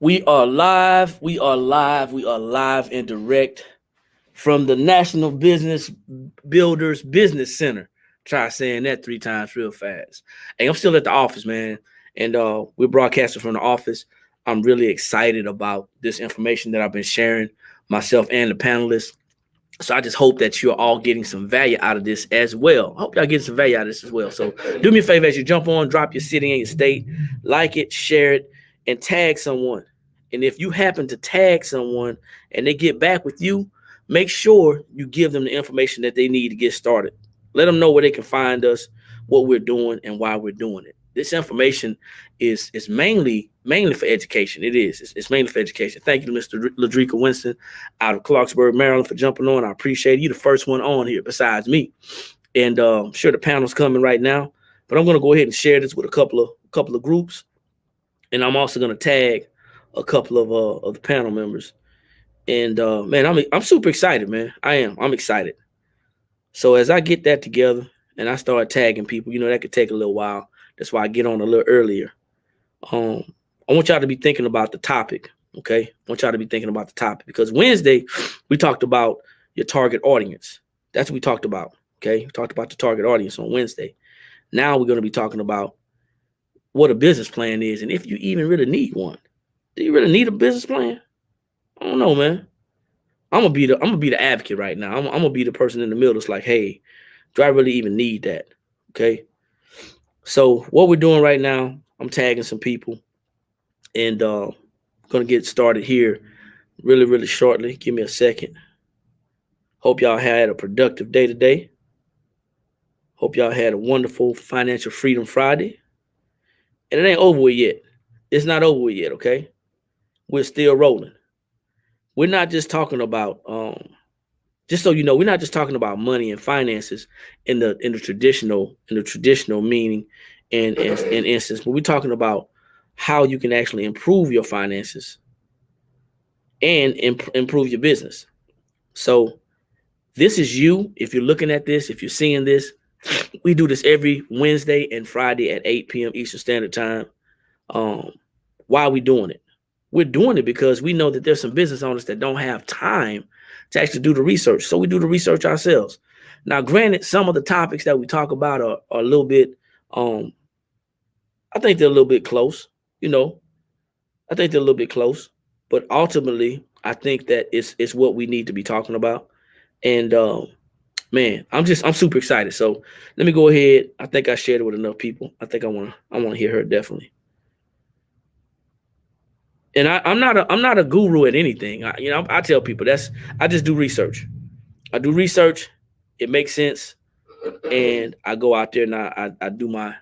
We are live. We are live. We are live and direct from the National Business Builders Business Center. Try saying that three times real fast. Hey, I'm still at the office, man. And we're broadcasting from the office. I'm really excited about this information that I've been sharing, myself and the panelists. So I just hope that you're all getting some value out of this as well. I hope y'all getting some value out of this as well. So do me a favor as you jump on, drop your city and your state, like it, share it, and tag someone. And if you happen to tag someone and they get back with you, make sure you give them the information that they need to get started. Let them know where they can find us, what we're doing, and why we're doing it. This information is mainly for education. It is. It's mainly for education. Thank you to Mr. Ladrika Winston out of Clarksburg, Maryland, for jumping on. I appreciate it. You the first one on here besides me. And I'm sure the panel's coming right now. But I'm going to go ahead and share this with a couple of groups. And I'm also going to tag a couple of the panel members. And man, I'm super excited, man. I am. I'm excited. So as I get that together and I start tagging people, that could take a little while. That's why I get on a little earlier. I want y'all to be thinking about the topic, okay? I want y'all to be thinking about the topic because Wednesday we talked about your target audience. That's what we talked about, okay? We talked about the target audience on Wednesday. Now we're going to be talking about what a business plan is and if you even really need one. Do you really need a business plan? I don't know, man. I'm gonna be the advocate right now. I'm gonna be the person in the middle that's like, hey, do I really even need that? Okay. So what we're doing right now, I'm tagging some people and gonna get started here really, really shortly. Give me a second. Hope y'all had a productive day today. Hope y'all had a wonderful Financial Freedom Friday. And it ain't over with yet. It's not over with yet, okay? We're still rolling. We're not just talking about just so you know, we're not just talking about money and finances in the traditional meaning and instance, but we're talking about how you can actually improve your finances and improve your business. So this is you. If you're looking at this, if you're seeing this, we do this every Wednesday and Friday at 8 p.m. Eastern Standard Time. Why are we doing it? We're doing it because we know that there's some business owners that don't have time to actually do the research. So we do the research ourselves. Now, granted, some of the topics that we talk about are a little bit, I think they're a little bit close, I think they're a little bit close, but ultimately, I think that it's what we need to be talking about. And man, I'm super excited. So let me go ahead. I think I shared it with enough people. I think I want to hear her definitely. And I'm not a guru at anything. I tell people I just do research. I do research. It makes sense, and I go out there and I do my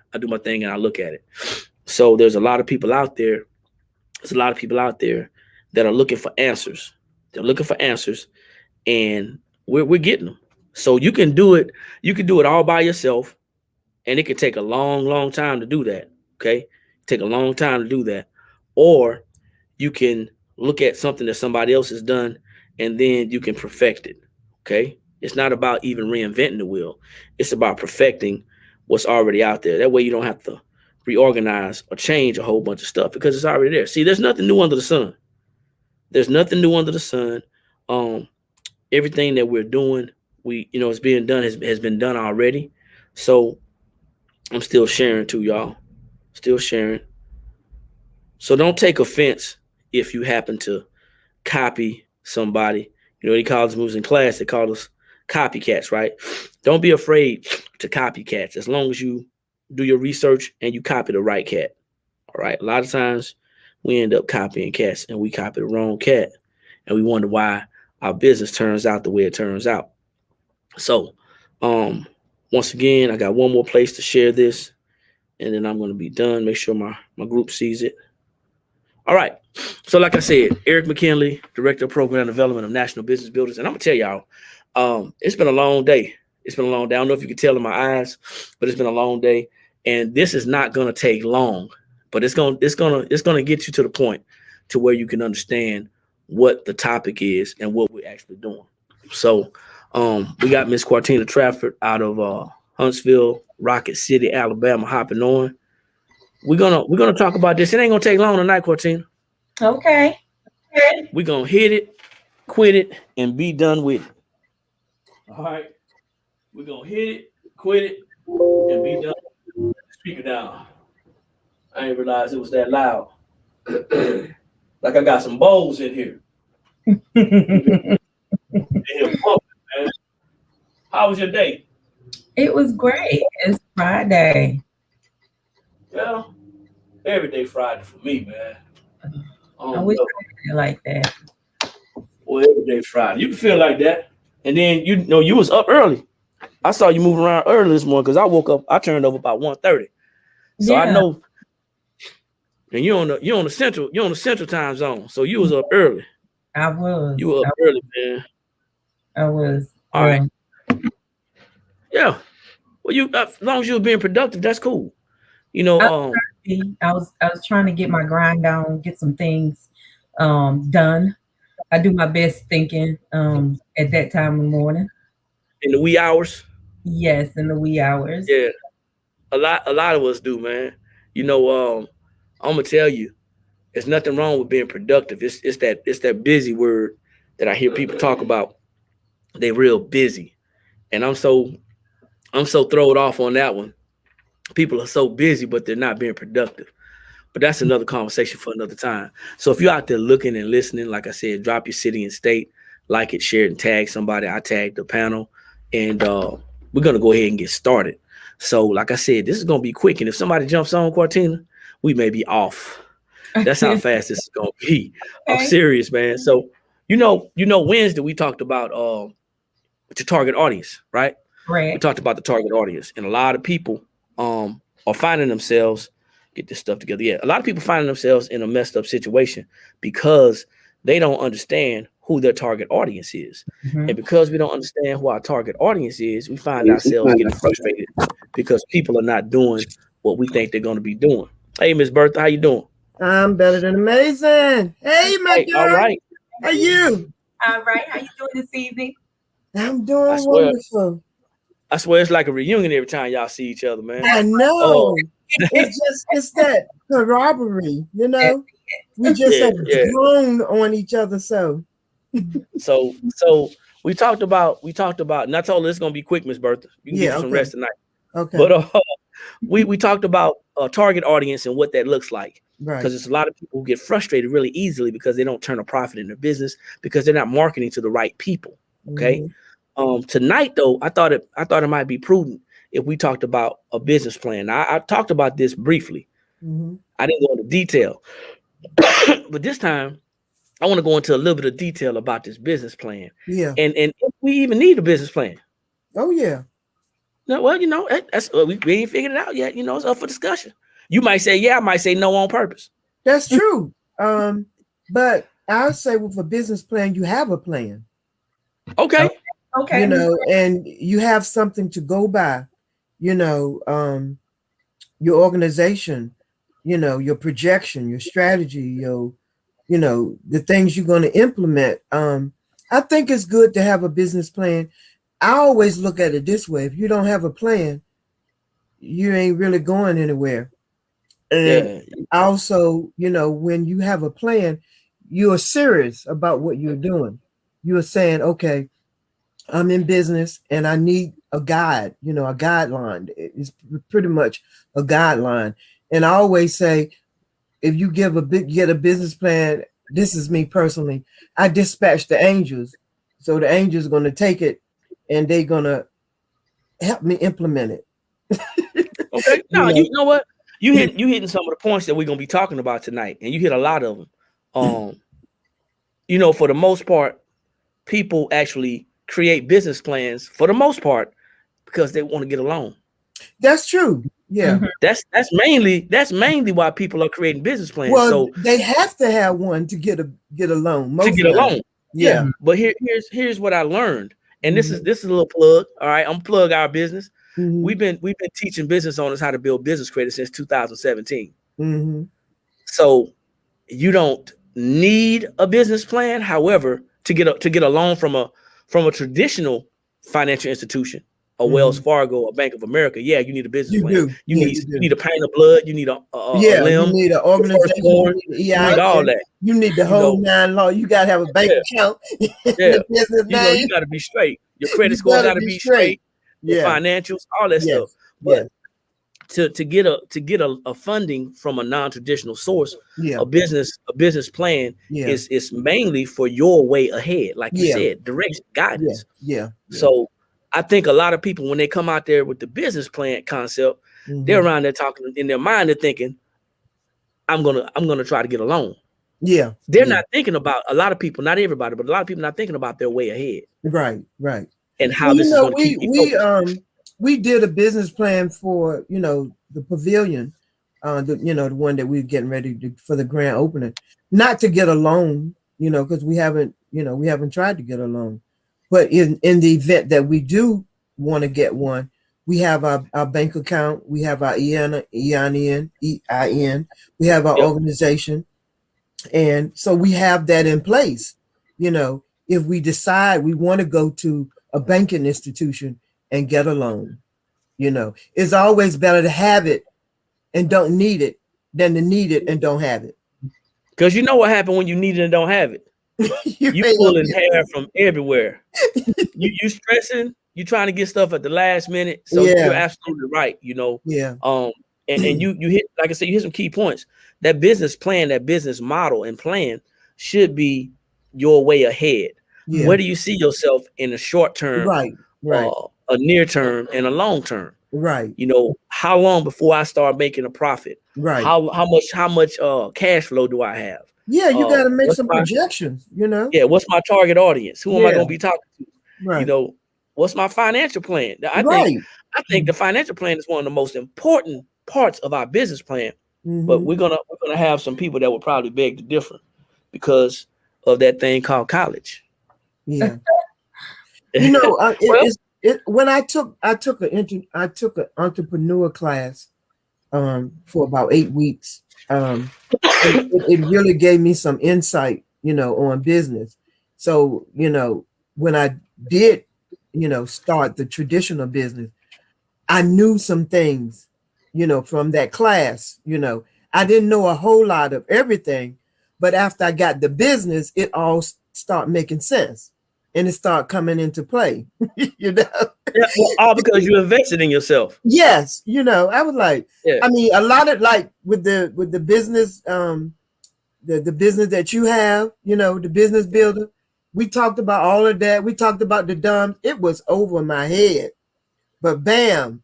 thing and I look at it. So there's a lot of people out there. There's a lot of people out there that are looking for answers. They're looking for answers, and we're getting them. So you can do it. You can do it all by yourself, and it can take a long, long time to do that. Okay, take a long time to do that, or you can look at something that somebody else has done and then you can perfect it. Okay. It's not about even reinventing the wheel. It's about perfecting what's already out there. That way you don't have to reorganize or change a whole bunch of stuff because it's already there. See, there's nothing new under the sun. There's nothing new under the sun. Everything that we're doing, it's being done has been done already. So I'm still sharing too, y'all. Still sharing. So don't take offense if you happen to copy somebody. They call us moves in class, they call us copycats, right? Don't be afraid to copy cats as long as you do your research and you copy the right cat. All right. A lot of times we end up copying cats and we copy the wrong cat and we wonder why our business turns out the way it turns out. So once again, I got one more place to share this and then I'm going to be done. Make sure my group sees it. All right. So like I said, Eric McKinley, Director of Program Development of National Business Builders. And I'm going to tell y'all, it's been a long day. It's been a long day. I don't know if you can tell in my eyes, but it's been a long day. And this is not going to take long, but it's going to get you to the point to where you can understand what the topic is and what we're actually doing. So we got Miss Quartina Trafford out of Huntsville, Rocket City, Alabama, hopping on. We're gonna talk about this. It ain't gonna take long tonight, Quartina. Okay. We're gonna hit it, quit it, and be done with it. All right. We're gonna hit it, quit it, and be done. Speaker down. I didn't realize it was that loud. Like I got some bowls in here. We've been in here pumping, man. How was your day? It was great. It's Friday. Well, every day Friday for me, man. I I don't wish know. I could feel like that. Well, every day Friday. You can feel like that. And then you know you was up early. I saw you moving around early this morning because I woke up. I turned over about 1:30. So I Yeah, know. And you're on the central time zone. So you was up early. I was. You were up early, man. I was. All right. Well, Yeah. Well, as long as you were being productive, that's cool. You I know, was I was trying to get my grind on, get some things done. I do my best thinking at that time of the morning. in the wee hours. Yes, in the wee hours. Yeah. A lot of us do, man. You know, I'm gonna tell you, there's nothing wrong with being productive. It's that busy word that I hear people talk about. They real busy. And I'm so thrown off on that one. People are so busy, but they're not being productive. But that's another conversation for another time. So if you're out there looking and listening, like I said, drop your city and state, like it, share it, and tag somebody. I tagged the panel, and we're gonna go ahead and get started. So, like I said, this is gonna be quick, and if somebody jumps on Cortina, we may be off. That's how fast this is gonna be. I'm Okay. serious, man. So, Wednesday we talked about the target audience, right? We Correct. talked about the target audience, and a lot of people are finding themselves get this stuff together. Yeah, a lot of people finding themselves in a messed up situation because they don't understand who their target audience is, Mhm. and because we don't understand who our target audience is, we find ourselves getting frustrated because people are not doing what we think they're going to be doing. Hey, Miss Bertha, how you doing? I'm better than amazing. Hey, my Hey, all girl. right. How you? All right. How you doing this evening? I'm I doing swear, wonderful. I swear, it's like a reunion every time y'all see each other, man. I Oh, know. It's that camaraderie, We just yeah, have yeah. grown on each other so. So we talked about, and I told her it's gonna be quick, Miss Bertha. You can get Yeah, you some okay. rest tonight. Okay. But we talked about a target audience and what that looks like. Right. Because there's a lot of people who get frustrated really easily because they don't turn a profit in their business because they're not marketing to the right people. Okay. Mhm. Tonight though, I thought it might be prudent if we talked about a business plan. I talked about this briefly. Mhm. I didn't go into detail, but this time I want to go into a little bit of detail about this business plan Yeah. and if we even need a business plan. Oh yeah. No, well, that's we ain't figured it out yet. It's up for discussion. You might say yeah, I might say no on purpose. That's true. But I'll say with a business plan, you have a plan, Okay. Okay. Okay. and you have something to go by, you know, your organization, your projection, your strategy, the things you're going to implement. I think it's good to have a business plan. I always look at it this way: if you don't have a plan, you ain't really going anywhere. And Yeah. also, when you have a plan, you are serious about what you're doing. You are saying, okay, I'm in business and I need a guide, a guideline. It's pretty much a guideline. And I always say, if you get a business plan, this is me personally, I dispatch the angels. So the angels are going to take it and they're going to help me implement it. Okay. You No, know, you know what? You hitting some of the points that we're gonna be talking about tonight, and you hit a lot of them. For the most part, people actually create business plans for the most part because they want to get a loan. that's true. Yeah. Mhm. That's mainly why people are creating business plans. Well, So they have to have one to get a loan to most get a times. loan. Yeah. Yeah. Mhm. But here's what I learned. And this is Hmm. this is a little plug. All right. I'm plug our business. Hmm. We've been teaching business owners how to build business credit since 2017. Hmm. So you don't need a business plan. However, to get a loan from a traditional financial institution, a Wells Fargo, a Bank of America, yeah, you need a business You plan. do. You Yeah, need you do. you need a pint of blood. You need a Yeah, you limb. need an organization. Firstborn, You need you an need all EIN. that. You need the You whole know, nine law. You gotta have a bank yeah, account in yeah. the business You know, name. you got to be straight. Your credit You score better got to be be straight. straight. Your Yeah. financials, all that stuff. Yes. But Yes. to get a funding from a non-traditional source, Yeah. a business plan Yeah. is mainly for your way ahead, like you Yeah. said, direction, Yeah. guidance. Yeah. So I think a lot of people, when they come out there with the business plan concept, they're around there talking in their mind, they're thinking, I'm gonna try to get a loan. Yeah. They're not thinking about, a lot of people, not everybody, but a lot of people not thinking about their way ahead. Right. Right. And how Well, this is going to keep me focused. we did a business plan for the pavilion, the one that we're getting ready for the grand opening. Not to get a loan, because we haven't tried to get a loan, but in the event that we do want to get one, we have our bank account, we have our EIN, we have our organization, and so we have that in place. If we decide we want to go to a banking institution and get a loan, it's always better to have it and don't need it than to need it and don't have it. Because you know what happened when you need it and don't have it? You pulling hair from everywhere. you stressing, you trying to get stuff at the last minute. So you're absolutely right, Yeah. And you hit, like I said, you hit some key points. That business plan, that business model and plan should be your way ahead. Yeah. Where do you see yourself in a short term, Right. a near term, and a long term? Right. How long before I start making a profit? Right. How much cash flow do I have? Yeah, you got to make some projections, Yeah, what's my target audience? Who am I going to be talking to? Right. What's my financial plan? I think the financial plan is one of the most important parts of our business plan. But we're gonna have some people that will probably beg to differ because of that thing called college. Yeah. When I took an entrepreneur class for about 8 weeks, it really gave me some insight, on business. So, when I did, start the traditional business, I knew some things, from that class. I didn't know a whole lot of everything, but after I got the business, it all started making sense and it started coming into play. Yeah, well, all because you invested in yourself. Yes, I was like, I mean, a lot of like with the business, the business that you have, the business builder. We talked about all of that. We talked about the dumb. It was over my head, but bam.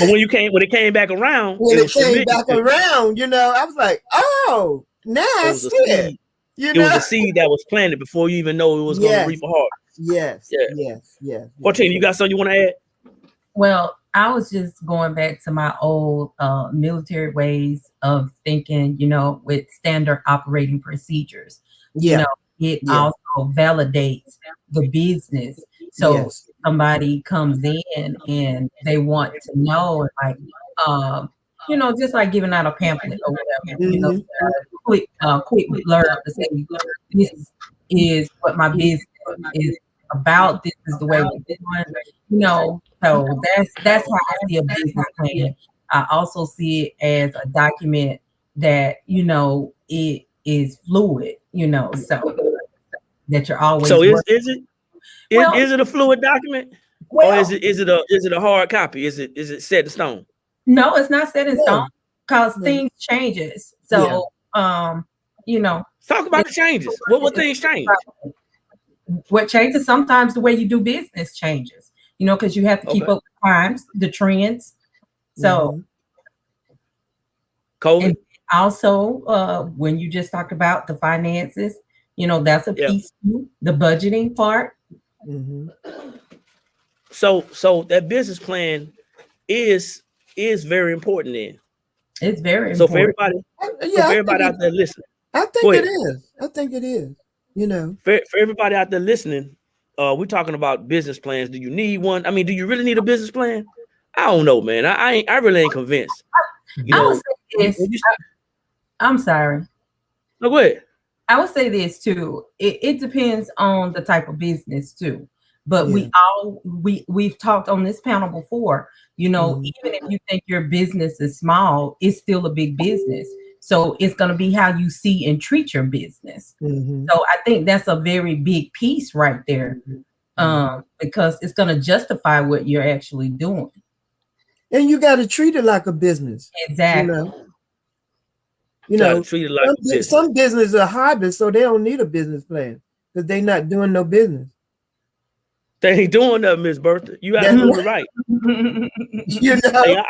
But when it came back around, I was like, oh, now I see it. It was a seed that was planted before you even know it was going to reap a harvest. Yes. 14, you got something you want to add? Well, I was just going back to my old military ways of thinking, with standard operating procedures. It also validates the business. So somebody comes in and they want to know, like, just like giving out a pamphlet or whatever, quick blurb to say, this is what my business is about. This is the way we're doing, so that's how I see a business plan. I also see it as a document that, it is fluid, so that you're always. So is it a fluid document? Or is it a hard copy? Is it set in stone? No, it's not set in stone because things changes. So talk about the changes. What things change? What changes? Sometimes the way you do business changes, because you have to keep up with times, the trends. So COVID. And also when you just talked about the finances, that's a piece too, the budgeting part. So that business plan is very important then. It's very important. So for everybody out there listening. I think it is. For everybody out there listening, we're talking about business plans. Do you need one? I mean, do you really need a business plan? I don't know, man. I really ain't convinced. I would say this. I'm sorry. No, go ahead. I would say this too. It depends on the type of business too, But we've talked on this panel before, you know, even if you think your business is small, it's still a big business. So it's going to be how you see and treat your business. So I think that's a very big piece right there, because it's going to justify what you're actually doing. And you got to treat it like a business. Exactly. You know, treat it like some businesses are hobbies, so they don't need a business plan because they're not doing no business. They ain't doing nothing, Miss Bertha. You absolutely right. You know? Hey,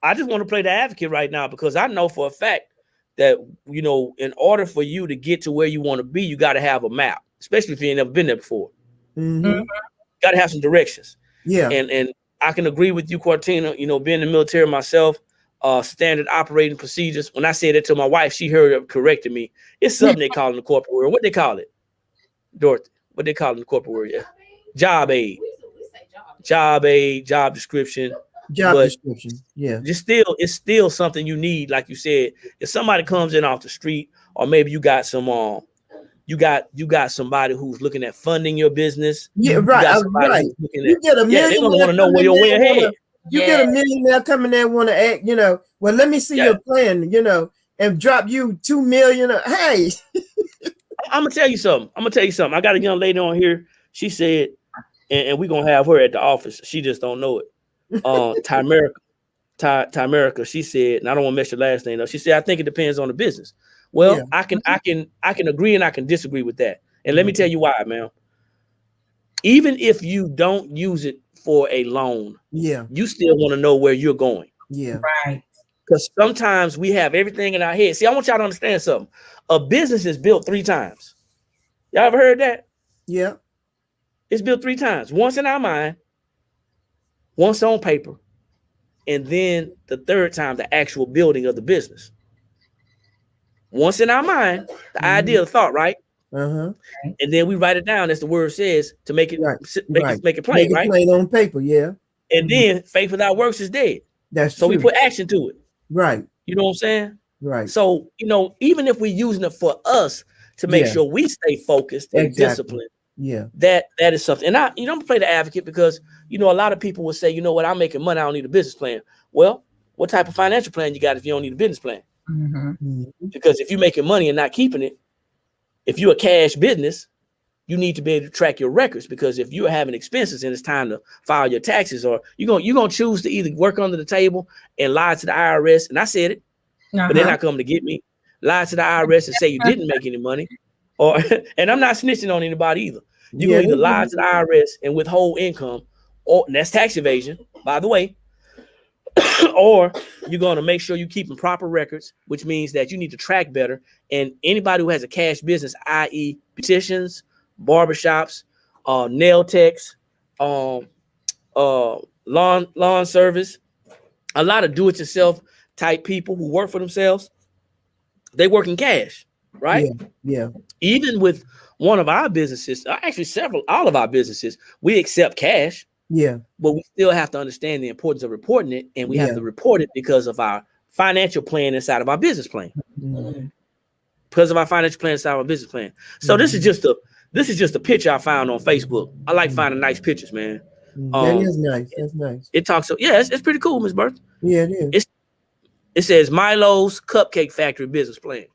I just want to play the advocate right now because I know for a fact that, you know, in order for you to get to where you want to be, you got to have a map, especially if you ain't never been there before. Got to have some directions. Yeah. And I can agree with you, Cortina, you know, being in the military myself, standard operating procedures. When I said it to my wife, she heard it, corrected me. It's something they call in the corporate world. What they call it? Dorothy, what they call it in the corporate world? Yeah. Job aid. Job aid, job description. Job description. Yeah. It's still something you need, like you said. If somebody comes in off the street, or maybe you got some you got somebody who's looking at funding your business. Yeah, right. Right. You get a millionaire. They're gonna want to know where you're way ahead. You get a millionaire coming there want to act, you know, well, let me see your plan, you know, and drop you 2 million. Hey. I'm gonna tell you something. I got a young lady on here. She said, and we're gonna have her at the office. She just don't know it. Timerica, she said, and I don't want to mess your last name up. She said, I think it depends on the business. Well, I can agree and I can disagree with that. And let me tell you why, man. Even if you don't use it for a loan, you still want to know where you're going. Yeah. Right. Because sometimes we have everything in our head. See, I want y'all to understand something. A business is built 3 times. Y'all ever heard that? Yeah. It's built 3 times. Once in our mind, once on paper, and then the 3rd time, the actual building of the business. Once in our mind, the idea, the thought, right? And then we write it down as the word says to make it make it plain, right? Plain on paper, yeah. And then faith without works is dead. That's so true. We put action to it. Right. You know what I'm saying? Right. So, you know, even if we're using it for us to make sure we stay focused and disciplined, that is something. And I'm gonna play the advocate because, you know, a lot of people will say, you know what, I'm making money, I don't need a business plan. Well, what type of financial plan you got if you don't need a business plan? Because if you're making money and not keeping it, if you're a cash business, you need to be able to track your records, because if you're having expenses and it's time to file your taxes, or you're gonna choose to either work under the table and lie to the IRS, and I said it, but they're not coming to get me, lie to the IRS and say you didn't make any money, or and I'm not snitching on anybody either. You can either lie to the IRS and withhold income, and that's tax evasion, by the way, or you're going to make sure you're keeping proper records, which means that you need to track better. And anybody who has a cash business, i.e. beauticians, barbershops, nail techs, lawn service, a lot of do-it-yourself type people who work for themselves, they work in cash, right? Yeah. Even with one of our businesses, actually all of our businesses, we accept cash. Yeah. But we still have to understand the importance of reporting it, and we have to report it because of our financial plan inside of our business plan. Because of our financial plan inside of our business plan. So this is just a picture I found on Facebook. I like finding nice pictures, man. That is nice. That's nice. It talks so it's pretty cool, Ms. Bertha. Yeah, it is. It says Milo's Cupcake Factory business plan.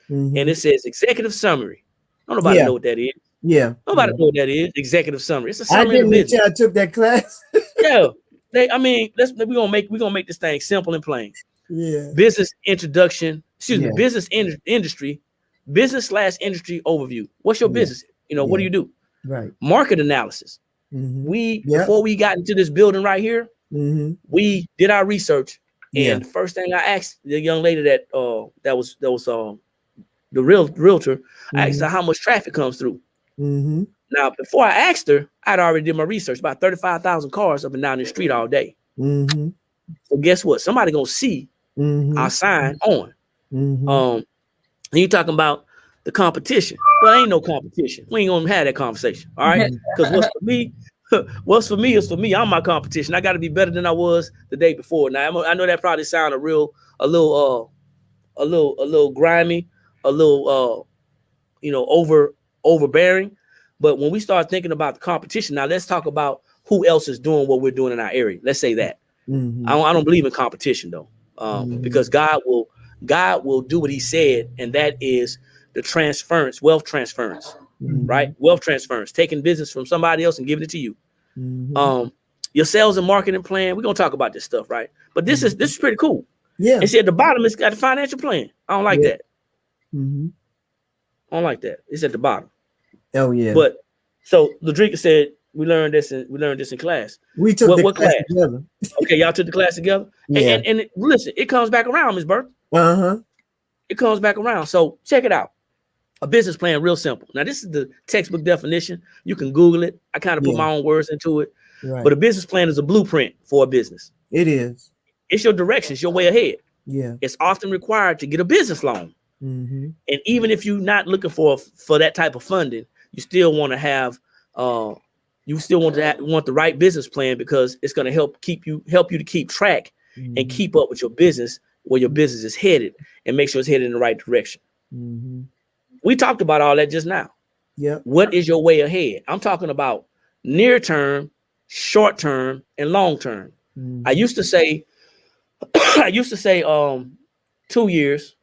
And it says executive summary. Don't nobody know what that is. Yeah. Nobody know what that is. Executive summary. It's a summary of business. I took that class. We're gonna make this thing simple and plain. Yeah. Business introduction. Business industry. Business/industry overview. What's your business? You know, what do you do? Right. Market analysis. Before we got into this building right here, we did our research. And the first thing I asked the young lady that was the realtor, I asked her how much traffic comes through. Now, before I asked her, I'd already did my research. About 35,000 cars up and down the street all day. So guess what? Somebody gonna see our sign on. And you talking about the competition? Well, ain't no competition. We ain't gonna have that conversation. All right? Because what's for me is for me. I'm my competition. I got to be better than I was the day before. Now I know that probably sounded a little grimy, a little overbearing, But when we start thinking about the competition, now let's talk about who else is doing what we're doing in our area. Let's say that. Mm-hmm. I don't believe in competition though, because God will do what He said, and that is the transference, wealth transference, right? Wealth transference, taking business from somebody else and giving it to you. Your sales and marketing plan. We're gonna talk about this stuff, right? But this is pretty cool. Yeah. And see, at the bottom, it's got the financial plan. I don't like that. Mm-hmm. I don't like that. It's at the bottom. Oh yeah. But so Ladrika said we learned this in class. We took what class together. Okay, y'all took the class together. Yeah. And listen, it comes back around, Ms. Burke. Uh-huh. It comes back around. So check it out. A business plan, real simple. Now, this is the textbook definition. You can Google it. I kind of put my own words into it. Right. But a business plan is a blueprint for a business. It is. It's your direction. It's your way ahead. Yeah. It's often required to get a business loan. Mm-hmm. And even if you're not looking for that type of funding, you still want to have want the right business plan, because it's going to help you to keep track and keep up with your business, where your business is headed, and make sure it's headed in the right direction. Mm-hmm. We talked about all that just now. Yeah. What is your way ahead? I'm talking about near term, short term, and long term. I used to say 2 years,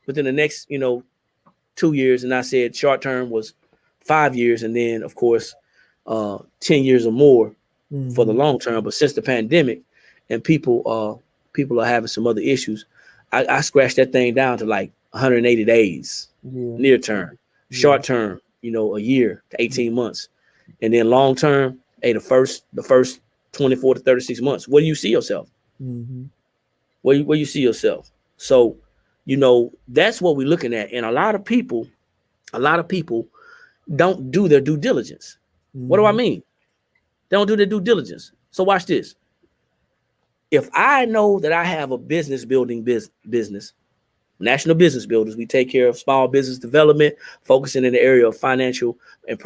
within the next 2 years, and I said short term was 5 years, and then of course 10 years or more for the long term. But since the pandemic and people are having some other issues, I scratched that thing down to like 180 days. Near term, short term, a year to 18 months, and then long term, the first 24 to 36 months. Where do you see yourself? Where you see yourself? So, that's what we're looking at. And a lot of people don't do their due diligence. What do I mean? They don't do their due diligence. So watch this. If I know that I have a business building business, National Business Builders, we take care of small business development, focusing in the area of financial and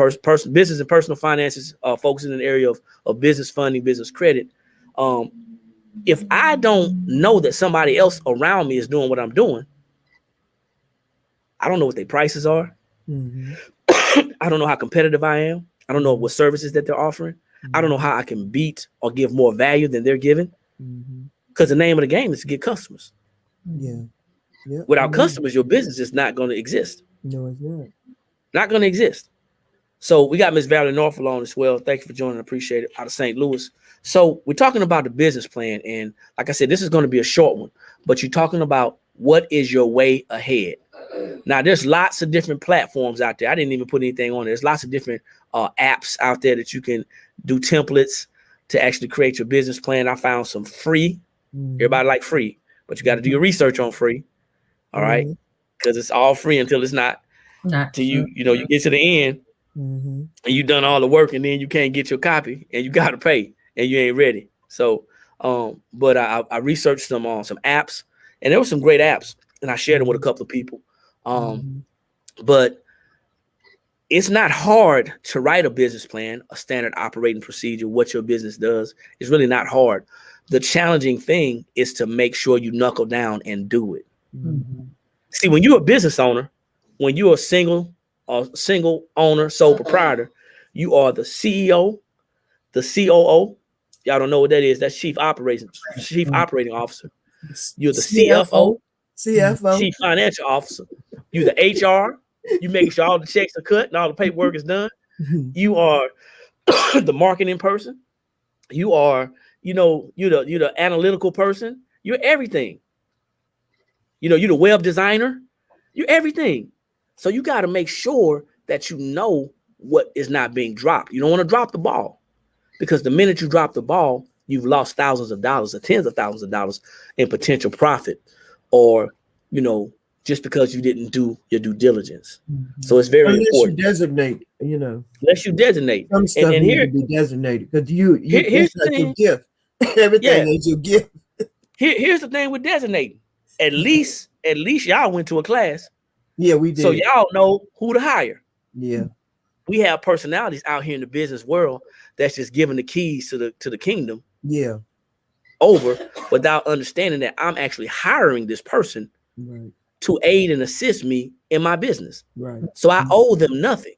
business and personal finances, focusing in the area of business funding, business credit. If I don't know that somebody else around me is doing what I'm doing, I don't know what their prices are. I don't know how competitive I am. I don't know what services that they're offering. I don't know how I can beat or give more value than they're giving. Because the name of the game is to get customers. Yeah. Yep. Without customers, your business is not going to exist. No, it's not. Not going to exist. So we got Miss Valerie Norfolk on as well. Thank you for joining. I appreciate it. Out of St. Louis. So we're talking about the business plan. And like I said, this is going to be a short one, but you're talking about what is your way ahead. Now, there's lots of different platforms out there. I didn't even put anything on there. There's lots of different apps out there that you can do templates to actually create your business plan. I found some free. Everybody like free, but you got to do your research on free. All right. Because it's all free until it's not. Till you get to the end and you done all the work, and then you can't get your copy and you got to pay and you ain't ready. So, but I researched some apps, and there were some great apps, and I shared them with a couple of people. But it's not hard to write a business plan, a standard operating procedure, what your business does. It's really not hard. The challenging thing is to make sure you knuckle down and do it. See, when you're a business owner, when you're a single owner, sole proprietor, you are the CEO, the COO. Y'all don't know what that is. That's chief operating officer. You're the CFO, chief financial officer. You're the HR. You make sure all the checks are cut and all the paperwork is done. You are the marketing person. You are, you're the analytical person. You're everything. You're the web designer. You're everything. So you got to make sure that you know what is not being dropped. You don't want to drop the ball, because the minute you drop the ball, you've lost thousands of dollars or tens of thousands of dollars in potential profit, or, just because you didn't do your due diligence. So it's very important. Unless you designate. Some stuff needs to be designated, because here's like your gift. Everything is your gift. Here's the thing with designating. At least y'all went to a class. Yeah, we did. So y'all know who to hire. Yeah. We have personalities out here in the business world that's just giving the keys to the kingdom. Yeah. Over, without understanding that I'm actually hiring this person to aid and assist me in my business. Right. So I owe them nothing.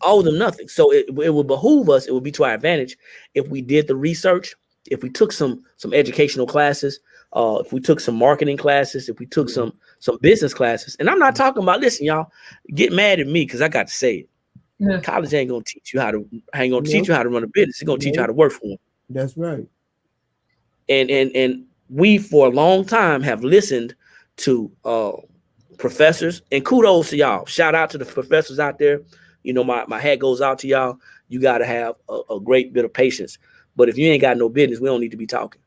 Owe them nothing. So it would behoove us, it would be to our advantage if we did the research, if we took some educational classes, if we took some marketing classes, if we took some business classes. And I'm not talking about, listen, y'all, get mad at me because I got to say it. Yeah. College ain't gonna teach you how to teach you how to run a business. It's gonna teach you how to work for them. That's right. And we for a long time have listened to professors, and kudos to y'all. Shout out to the professors out there. You know, my hat goes out to y'all. You got to have a great bit of patience. But if you ain't got no business, we don't need to be talking.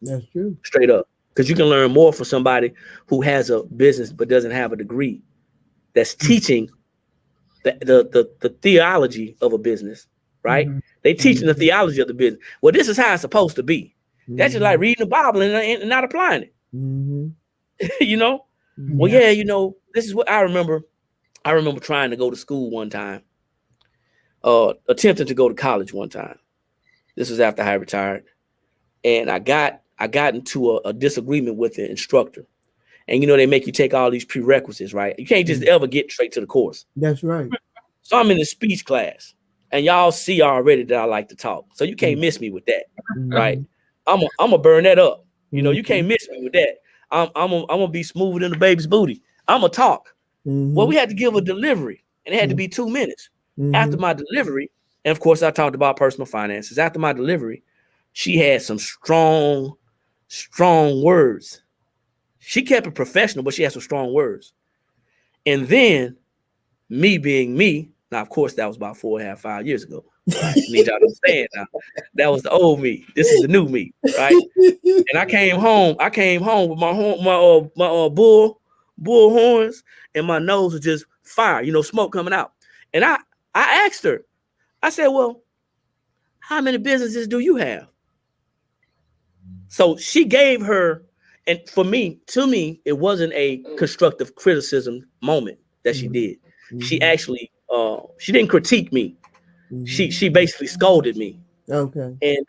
That's true. Straight up. Because you can learn more from somebody who has a business but doesn't have a degree that's teaching the theology of a business, right? They teaching the theology of the business. Well, this is how it's supposed to be. That's just like reading the Bible and not applying it. You know? Well, yeah, you know, this is what I remember. I remember trying to go to school one time, attempting to go to college one time. This was after I retired. And I got into a disagreement with the instructor. And, you know, they make you take all these prerequisites, right? You can't just ever get straight to the course. That's right. So I'm in the speech class, and y'all see already that I like to talk. So you can't miss me with that, right? I'm gonna burn that up. You know, you can't miss me with that. I'm gonna be smoother than the baby's booty. I'm gonna talk. Well, we had to give a delivery, and it had to be 2 minutes. After my delivery, and of course I talked about personal finances. After my delivery, she had some strong words. She kept it professional, but she had some strong words. And then, me being me, now of course that was about 4.5, 5 years ago. Right? I need y'all to understand now. That was the old me. This is the new me, right? And I came home with my bull horns, and my nose was just fire, you know, smoke coming out. And I asked her, I said, well, how many businesses do you have? So she gave her, and to me, it wasn't a constructive criticism moment that she did. She actually, she didn't critique me. She basically scolded me. Okay. And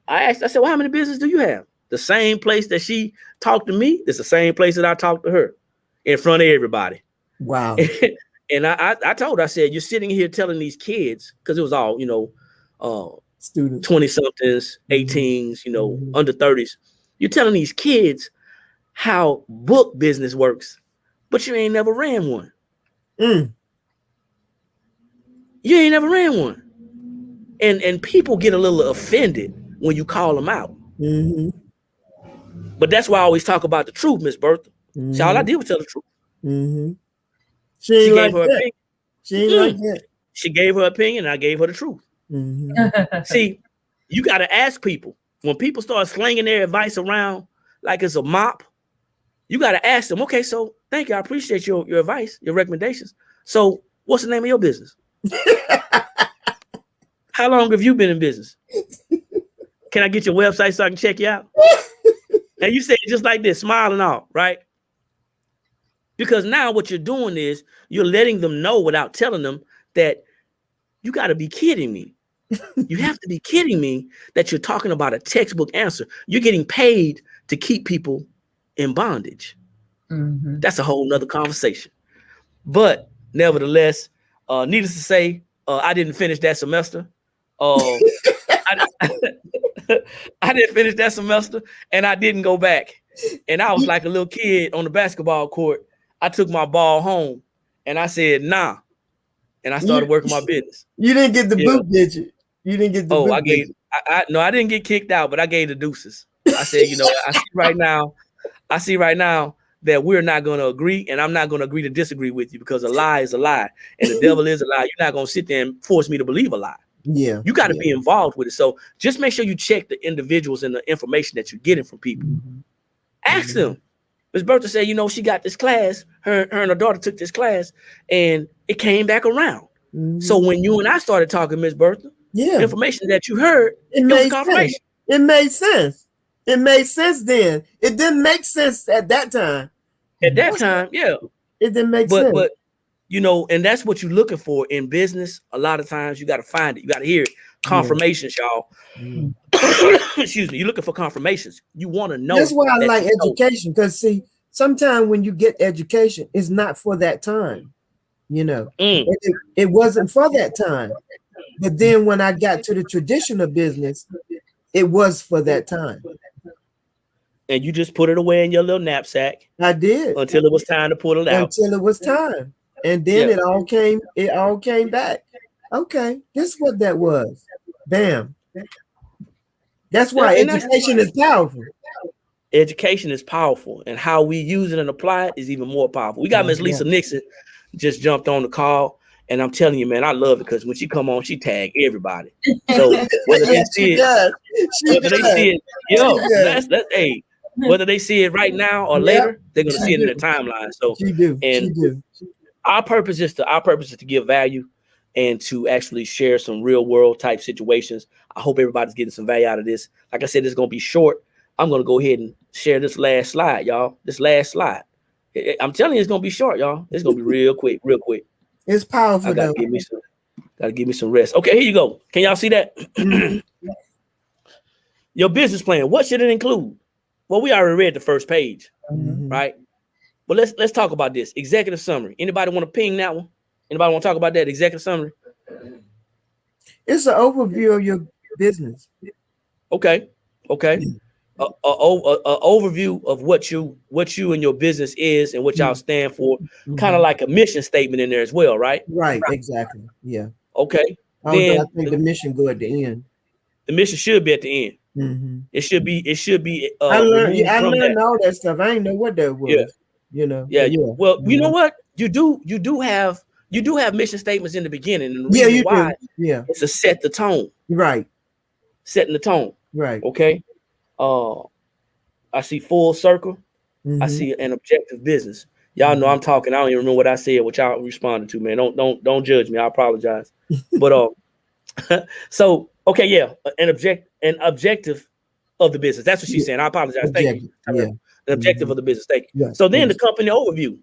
I said, well, how many businesses do you have? The same place that she talked to me, it's the same place that I talked to her in front of everybody. Wow. And I told her, I said, you're sitting here telling these kids, because it was all, you know, students, 20-somethings, 18s, you know, under 30s. You're telling these kids how book business works, but you ain't never ran one. You ain't never ran one. And people get a little offended when you call them out. But that's why I always talk about the truth, Miss Bertha. See, all I did was tell the truth. She gave her opinion. She gave her opinion, and I gave her the truth. See, you got to ask people. When people start slinging their advice around like it's a mop, you got to ask them, okay, so thank you. I appreciate your advice, your recommendations. So what's the name of your business? How long have you been in business? Can I get your website so I can check you out? And you say it just like this, smiling all, right? Because now what you're doing is you're letting them know without telling them that you got to be kidding me. You have to be kidding me that you're talking about a textbook answer. You're getting paid to keep people in bondage. That's a whole nother conversation. But nevertheless, needless to say, I didn't finish that semester. I didn't finish that semester, and I didn't go back. And I was like a little kid on the basketball court. I took my ball home, and I said, nah. And I started working my business. You didn't get the boot, did you? You didn't get the boot. I didn't get kicked out, but I gave the deuces. I said, you know, I see right now that we're not going to agree, and I'm not going to agree to disagree with you, because a lie is a lie, and the devil is a lie. You're not going to sit there and force me to believe a lie. Yeah. You got to be involved with it. So just make sure you check the individuals and the information that you're getting from people. Ask them. Ms. Bertha said, you know, she got this class. Her and her daughter took this class, and it came back around. So when you and I started talking, Ms. Bertha, information that you heard, it made confirmation. It made sense. It made sense then. It didn't make sense at that time. At that time, yeah. It didn't make sense. But you know, and that's what you're looking for in business. A lot of times you got to find it. You got to hear it. Confirmations, y'all. Excuse me. You're looking for confirmations. You want to know. That's why I like education, because see, sometimes when you get education, it's not for that time. you know. Mm. It wasn't for that time. But then when I got to the traditional business, it was for that time. And you just put it away in your little knapsack. I did until it was time to pull it out. until it was time. And then Yeah. it all came back. Okay, this is what that was. Bam. That's why education is powerful. Education is powerful, and how we use it and apply it is even more powerful. We got Miss Lisa Nixon just jumped on the call, and I'm telling you, man, I love it because when she come on, she tag everybody. So whether they see it, hey, whether they see it right now or later, they're gonna see it in the timeline. So she do. Our purpose is to give value and to actually share some real world type situations. I hope everybody's getting some value out of this. Like I said, it's gonna be short. I'm gonna go ahead and share this last slide, y'all. This last slide. I'm telling you, it's gonna be short, y'all. It's gonna be real quick. It's powerful. Gotta give me some rest. Okay, here you go. Can y'all see that? Your business plan. What should it include? Well, we already read the first page, right? But let's talk about this executive summary. Anybody want to ping that one? Anybody want to talk about that executive summary? It's an overview of your business. Okay. A overview of what you and your business is and what y'all stand for. Kind of like a mission statement in there as well, right? Right. Exactly. Yeah. Okay. Then I think the mission go at the end. The mission should be at the end. It should be. I learned all that stuff. I didn't know what that was. Yeah. You know. Yeah. Well, you know what? You do have mission statements in the beginning, and the reason why it's to set the tone. Right. Setting the tone. Right. Okay. I see full circle. I see an objective business. Y'all know I'm talking. I don't even remember what I said, what y'all responded to, man. Don't judge me. I apologize. But so okay, yeah, an objective of the business. That's what she's saying. I apologize. Thank you. An objective of the business. Thank you. Yeah. So then the company overview.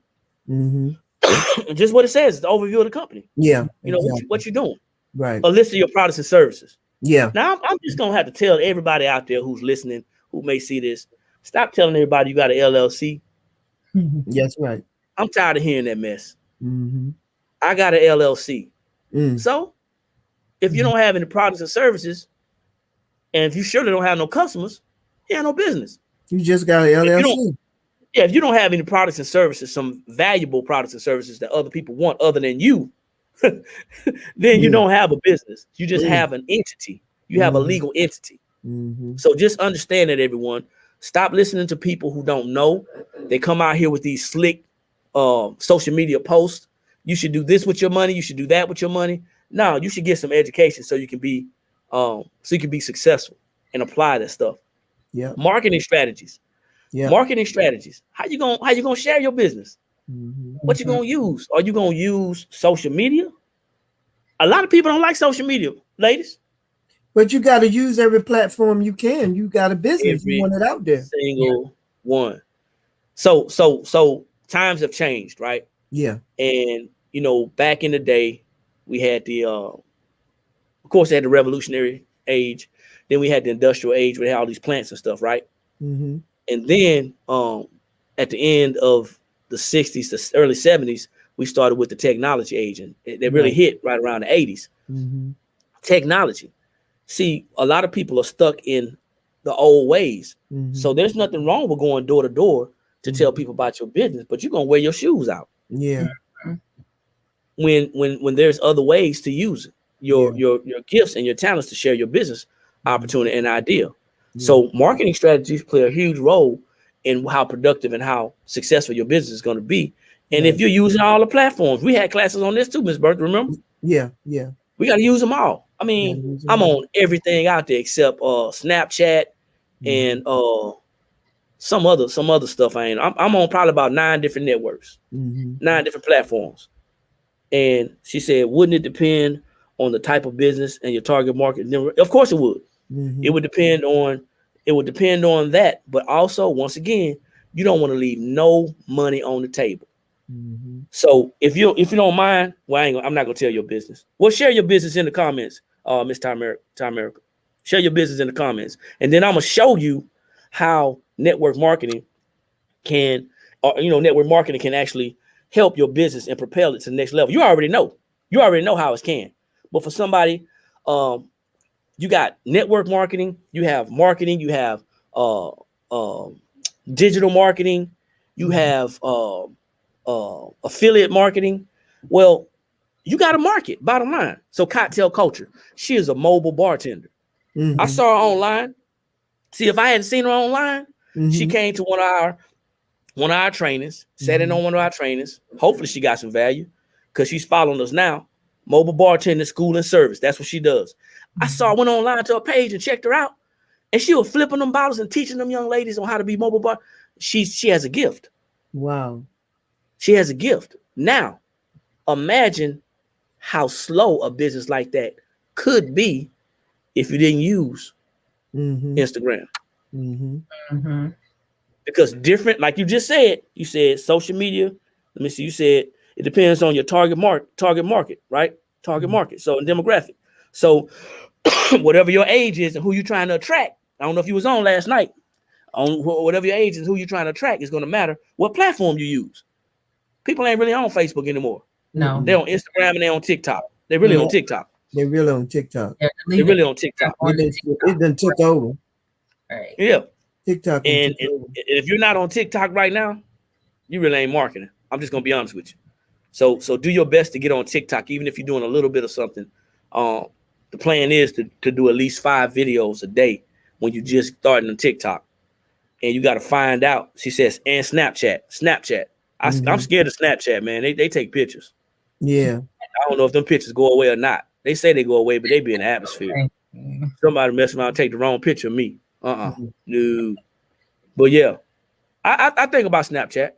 Just what it says is the overview of the company. Yeah. You know what you're doing. Right. A list of your products and services. Yeah. Now I'm just gonna have to tell everybody out there who's listening, who may see this, stop telling everybody you got an LLC. That's right. I'm tired of hearing that mess. I got an LLC. So if you don't have any products and services, and if you surely don't have no customers, you have no business. You just got an LLC. If you don't have any products and services, some valuable products and services that other people want other than you, then you don't have a business. You just have an entity. You have a legal entity. So just understand that, everyone. Stop listening to people who don't know. They come out here with these slick social media posts. You should do this with your money. You should do that with your money. No, you should get some education so you can be successful and apply that stuff. Yeah. Marketing strategies. Yeah. Marketing strategies. How you gonna share your business? What you gonna use? Are you gonna use social media? A lot of people don't like social media, ladies. But you got to use every platform you can. You got a business. You want it out there. Single one. So times have changed, right? Yeah. And back in the day, we had of course, they had the revolutionary age. Then we had the industrial age where they had all these plants and stuff, right? And then at the end of the 60s, the early 70s, we started with the technology age, and they really hit right around the 80s. Technology. See, a lot of people are stuck in the old ways. So there's nothing wrong with going door to door to tell people about your business, but you're gonna wear your shoes out. Yeah. When there's other ways to use your gifts and your talents to share your business opportunity and idea. So marketing strategies play a huge role in how productive and how successful your business is going to be. And if you're using all the platforms, we had classes on this too, Ms. Burke, remember? Yeah. We got to use them all. I mean, I'm on everything out there except Snapchat and some other stuff. I'm on probably about 9 different networks, 9 different platforms. And she said, wouldn't it depend on the type of business and your target market? Of course it would. It would depend on that. But also, once again, you don't want to leave no money on the table. So if you don't mind, well, I'm not gonna tell your business. Well, share your business in the comments, Miss Tamerica. Share your business in the comments, and then I'm gonna show you how network marketing can actually help your business and propel it to the next level. You already know how it can. But for somebody, you got network marketing, you have marketing, you have digital marketing, you have affiliate marketing. Well, you got to market, bottom line. So Cocktail Culture, she is a mobile bartender. I saw her online. See, if I hadn't seen her online, she came to one of our trainings, sat in on one of our trainings. Hopefully she got some value because she's following us now. Mobile bartender, school and service. That's what she does. I went online to her page and checked her out. And she was flipping them bottles and teaching them young ladies on how to be mobile bar. She has a gift. Wow. She has a gift. Now, imagine how slow a business like that could be if you didn't use Instagram. Because different, like you just said, you said social media. Let me see. You said it depends on your target market, right? Target market. So demographic. So whatever your age is and who you're trying to attract. I don't know if you was on last night. On whatever your age is, who you're trying to attract is going to matter what platform you use. People ain't really on Facebook anymore. No, they're on Instagram and they're on TikTok. They're really on TikTok. They're really on TikTok. They're really on TikTok. It done took over. Right. Yeah. TikTok. And if you're not on TikTok right now, you really ain't marketing. I'm just gonna be honest with you. So do your best to get on TikTok, even if you're doing a little bit of something. The plan is to do at least 5 videos a day when you just starting on TikTok. And you got to find out, she says, and Snapchat. I'm scared of Snapchat, man. They take pictures. Yeah. I don't know if them pictures go away or not. They say they go away, but they be in the atmosphere. Somebody mess around and take the wrong picture of me. No. But yeah, I think about Snapchat.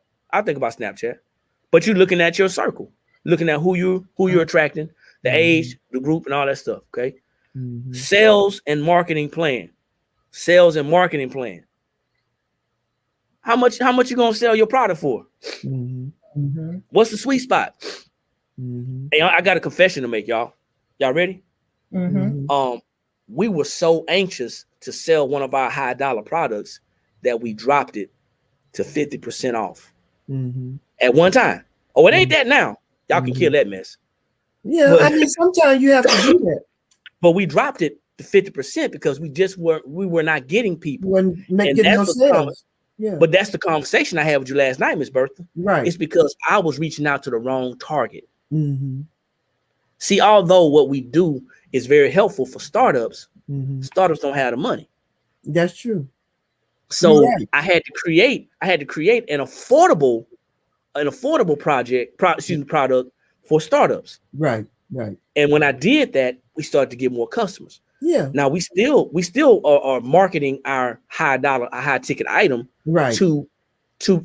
But you're looking at your circle, looking at who you're attracting, the age, the group, and all that stuff. Okay. Sales and marketing plan. How much you gonna sell your product for? What's the sweet spot? Hey, I got a confession to make, y'all. Y'all ready? We were so anxious to sell one of our high dollar products that we dropped it to 50% off at one time. Oh, it ain't that now. Y'all can kill that mess. Yeah, I mean, sometimes you have to do that. But we dropped it to 50% because we were not getting people. No sales. Yeah. But that's the conversation I had with you last night, Miss Bertha. Right. It's because I was reaching out to the wrong target. See, although what we do is very helpful for startups, startups don't have the money. That's true. So I had to create an affordable product for startups. Right. And when I did that, we started to get more customers. Yeah. Now we still are marketing our high ticket item to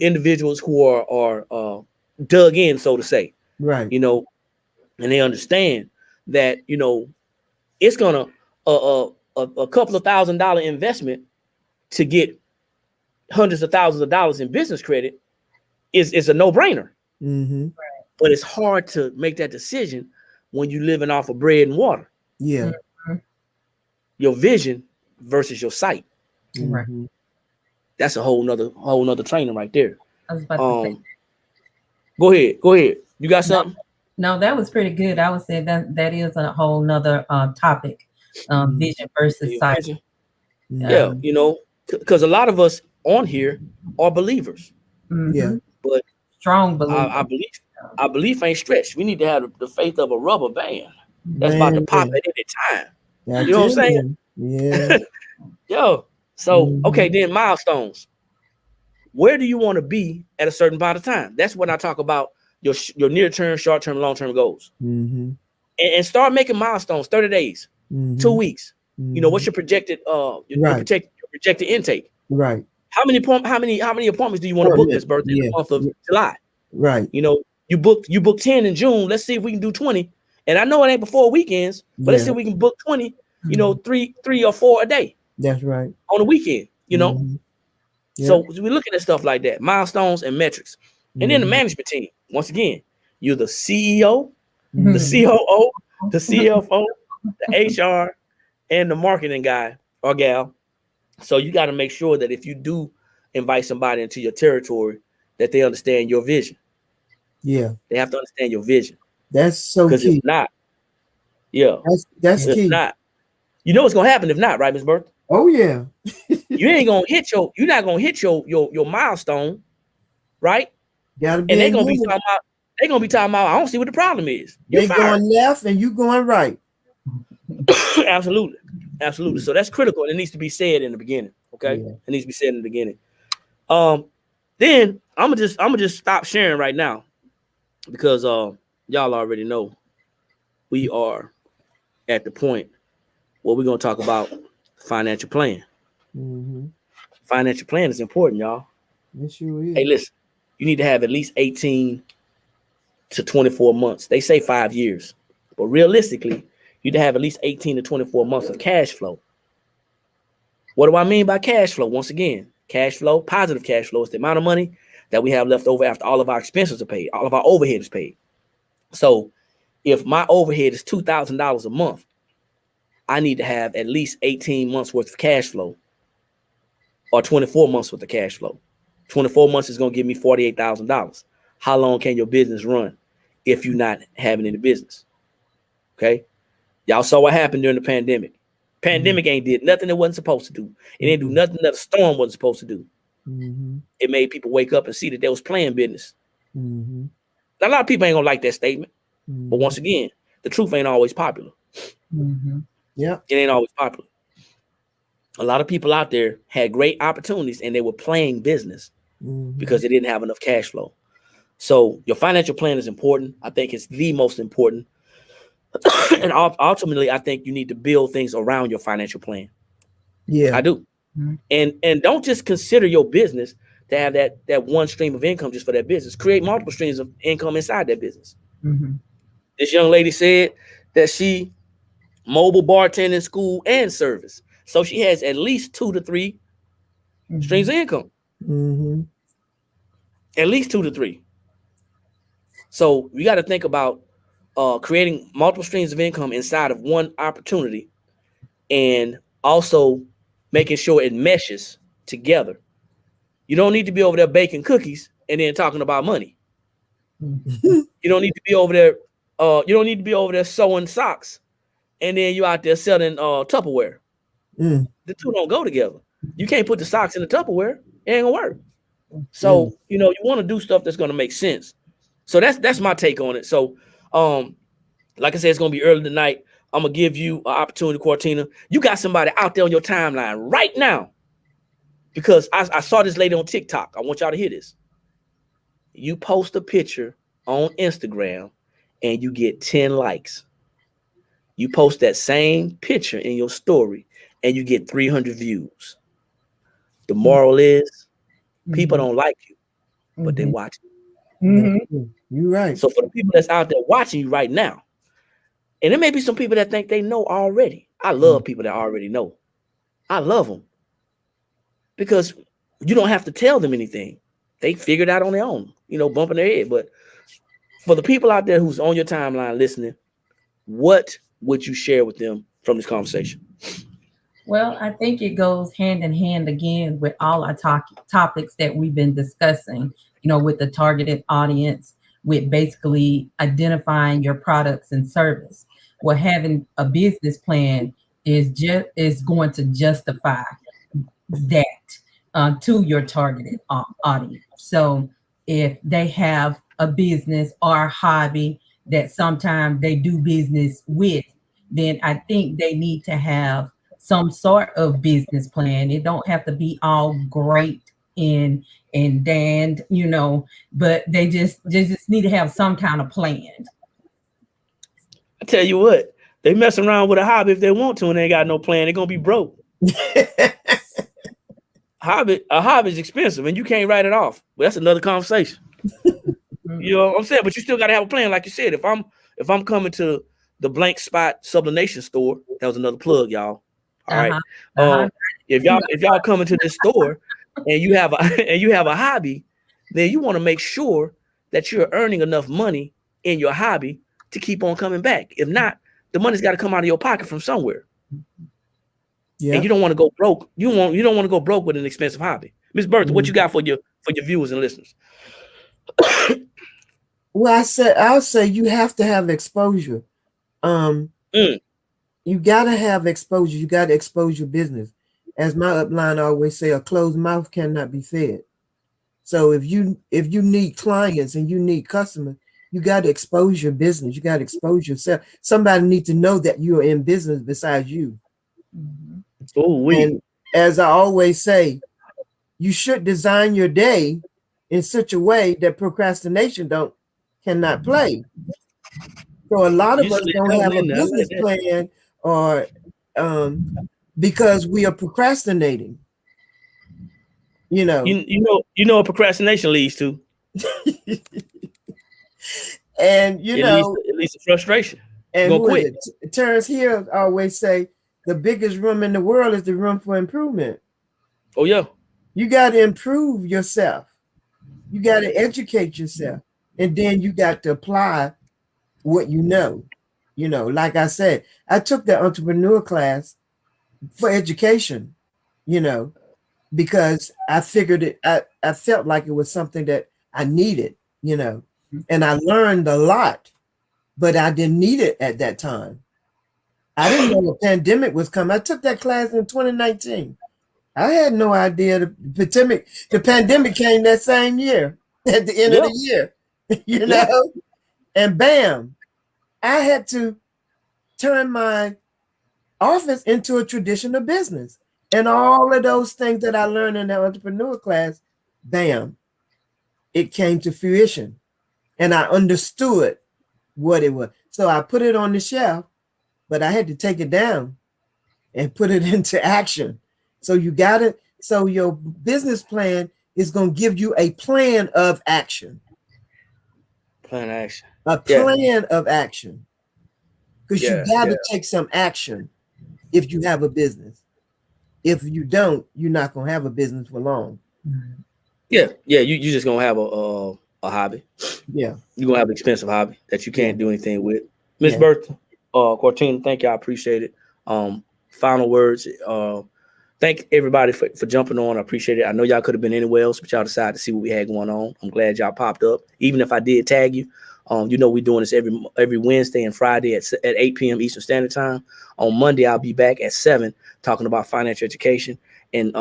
individuals who are dug in, so to say. Right. And they understand that, it's gonna a couple of $1,000 investment to get hundreds of thousands of dollars in business credit is a no-brainer. But it's hard to make that decision when you're living off of bread and water. Yeah. Your vision versus your sight. That's a whole nother training right there. I was about to say. Go ahead. You got something? No, that was pretty good. I would say that is a whole nother topic. Vision versus sight. Yeah, because a lot of us on here are believers. Yeah. But strong believers. Our belief ain't stretched. We need to have the faith of a rubber band that's about to pop at any time. You know what I'm saying? Yeah. Yo. So okay, then milestones. Where do you want to be at a certain point of time? That's when I talk about your near-term, short-term, long-term goals. And start making milestones. 30 days, 2 weeks. What's your projected projected intake? Right. How many appointments do you want to book this birthday in the month of July? Right. You book 10 in June. Let's see if we can do 20. And I know it ain't before weekends, but let's see if we can book 20. 3 or 4 a day. That's right. On the weekend. So we're looking at stuff like that, milestones and metrics. And then the management team. Once again, you're the CEO, the COO, the CFO, the HR, and the marketing guy or gal. So you got to make sure that if you do invite somebody into your territory, that they understand your vision. Yeah. They have to understand your vision. That's so Because if key. not, yeah, That's if key. not, you know what's gonna happen if not, right, Miss Bertha? Oh yeah. You ain't gonna hit you're not gonna hit your milestone, right? Gotta And be in unit. they're gonna be talking about, I don't see what the problem is. You They fired. going left and you going right. Absolutely. Absolutely. So that's critical. And it needs to be said in the beginning. Okay. Yeah. It needs to be said in the beginning. Then I'm gonna just stop sharing right now because y'all already know we are at the point where we're gonna talk about financial plan. Mm-hmm. Financial plan is important, y'all. It sure is. Hey, listen, you need to have at least 18 to 24 months. They say 5 years, but realistically, you need to have at least 18 to 24 months of cash flow. What do I mean by cash flow? Once again, cash flow, positive cash flow is the amount of money that we have left over after all of our expenses are paid, all of our overhead is paid. So if my overhead is $2,000 a month, I need to have at least 18 months worth of cash flow or 24 months worth of cash flow. 24 months is going to give me $48,000. How long can your business run if you're not having any business? Okay. Y'all saw what happened during the pandemic. Pandemic ain't did nothing it wasn't supposed to do. It didn't do nothing that a storm wasn't supposed to do. Mm-hmm. It made people wake up and see that they was playing business. Mm-hmm. Now, a lot of people ain't gonna like that statement, Mm-hmm. but once again, the truth ain't always popular. Mm-hmm. Yeah. It ain't always popular. A lot of people out there had great opportunities and they were playing business because they didn't have enough cash flow. So your financial plan is important. I think it's the most important. And ultimately, I think you need to build things around your financial plan. Yeah. I do. And don't just consider your business to have that one stream of income just for that business. Create multiple streams of income inside that business. This young lady said that she mobile bartending, school, and service. So she has at least 2 to 3 streams of income. At least 2 to 3. So you got to think about creating multiple streams of income inside of one opportunity and also making sure it meshes together. You don't need to be over there baking cookies and then talking about money. You don't need to be over there. You don't need to be over there sewing socks and then you out there selling Tupperware. The two don't go together. You can't put the socks in the Tupperware. It ain't gonna work. So you want to do stuff that's gonna make sense. So that's my take on it. So like I said, it's gonna be early tonight. I'm gonna give you an opportunity, Cortina. You got somebody out there on your timeline right now. Because I saw this lady on TikTok. I want y'all to hear this. You post a picture on Instagram and you get 10 likes. You post that same picture in your story and you get 300 views. The moral is people don't like you, but they watch you. You're right. So for the people that's out there watching you right now, and there may be some people that think they know already. I love people that already know. I love them because you don't have to tell them anything. They figured out on their own, bumping their head. But for the people out there who's on your timeline listening, what would you share with them from this conversation? Well, I think it goes hand in hand again with all our topics that we've been discussing, with the targeted audience, with basically identifying your products and service. Well, having a business plan is going to justify that to your targeted audience. So if they have a business or a hobby that sometimes they do business with, then I think they need to have some sort of business plan. It don't have to be all great and damned, but they just need to have some kind of plan. I tell you what, they mess around with a hobby if they want to and they ain't got no plan. They're gonna be broke. A hobby is expensive and you can't write it off. Well, that's another conversation. You know what I'm saying? But you still gotta have a plan. Like you said, if I'm coming to the Blank Spot Sublimation store, that was another plug, y'all. All right. If y'all come into this store and you have a hobby, then you want to make sure that you're earning enough money in your hobby to keep on coming back. If not, the money's got to come out of your pocket from somewhere. Yeah. And you don't want to go broke. You don't want to go broke with an expensive hobby. Miss Bertha, what you got for your viewers and listeners? Well, I'll say you have to have exposure. Um, Mm. you gotta have exposure. You gotta expose your business. As my upline always say, a closed mouth cannot be fed. So if you need clients and you need customers, you got to expose your business. You got to expose yourself. Somebody needs to know that you are in business besides you. Mm-hmm. Oh, And as I always say, you should design your day in such a way that procrastination cannot play. So a lot you of us slid don't that one have a in there. I like business that. plan, or because we are procrastinating. You know, You know what procrastination leads to. and It leads to frustration. You're and gonna who is quit. it? Terrence Hill always say the biggest room in the world is the room for improvement. Oh yeah. You got to improve yourself. You got to educate yourself, and then you got to apply what you know. Like I said, I took the entrepreneur class for education. You know, because I figured it. I felt like it was something that I needed. And I learned a lot, but I didn't need it at that time. I didn't know a pandemic was coming. I took that class in 2019. I had no idea the pandemic came that same year at the end of Yeah. the year, Yeah. and bam, I had to turn my office into a traditional business. And all of those things that I learned in the entrepreneur class, bam, it came to fruition. And I understood what it was. So I put it on the shelf, but I had to take it down and put it into action. So so your business plan is going to give you a plan of action. Plan action. A Yeah. plan of action. Because you got to Yeah. take some action if you have a business. If you don't, you're not going to have a business for long. Yeah. You just gonna have a hobby. Yeah. You're gonna have an expensive hobby that you can't Yeah. do anything with. Miss Yeah. Bertha, Cortina, thank you. I appreciate it. Final words. Thank everybody for jumping on. I appreciate it. I know y'all could have been anywhere else, but y'all decided to see what we had going on. I'm glad y'all popped up. Even if I did tag you, we're doing this every Wednesday and Friday at 8 p.m. Eastern Standard Time. On Monday, I'll be back at 7 talking about financial education. And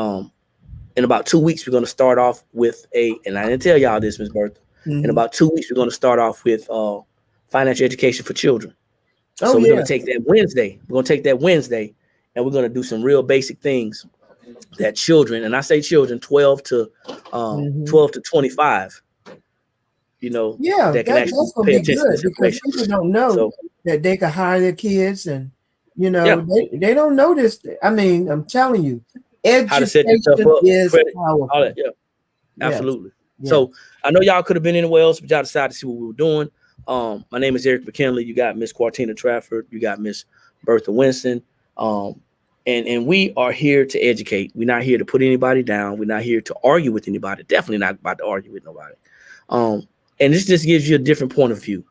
in about 2 weeks, we're going to start off with and I didn't tell y'all this, Ms. Bertha. In about 2 weeks, we're going to start off with financial education for children. So we're going to take that Wednesday. We're going to take that Wednesday, and we're going to do some real basic things that children, and I say children 12 to 25, Yeah, that can actually that's gonna pay be attention to good this because information. people don't know So that they can hire their kids, and yeah, they don't know this. I mean, I'm telling you, how to set yourself education up, is credit, all powerful. that. Yeah, Yes, absolutely. yes. So I know y'all could have been anywhere else, but y'all decided to see what we were doing. My name is Eric McKinley. You got Miss Quartina Trafford. You got Miss Bertha Winston. And we are here to educate. We're not here to put anybody down. We're not here to argue with anybody. Definitely not about to argue with nobody. And this just gives you a different point of view.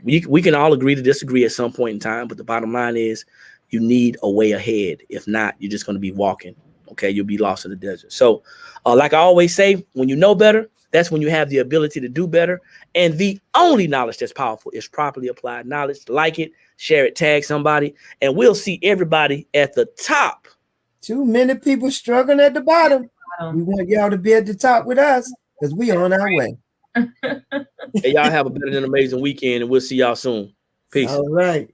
We can all agree to disagree at some point in time, but the bottom line is you need a way ahead. If not, you're just going to be walking. Okay, you'll be lost in the desert. So, like I always say, when you know better, that's when you have the ability to do better. And the only knowledge that's powerful is properly applied knowledge. Like it, share it, tag somebody, and we'll see everybody at the top. Too many people struggling at the bottom. We want y'all to be at the top with us because we on our way. Hey, y'all have a better than amazing weekend, and we'll see y'all soon. Peace. All right.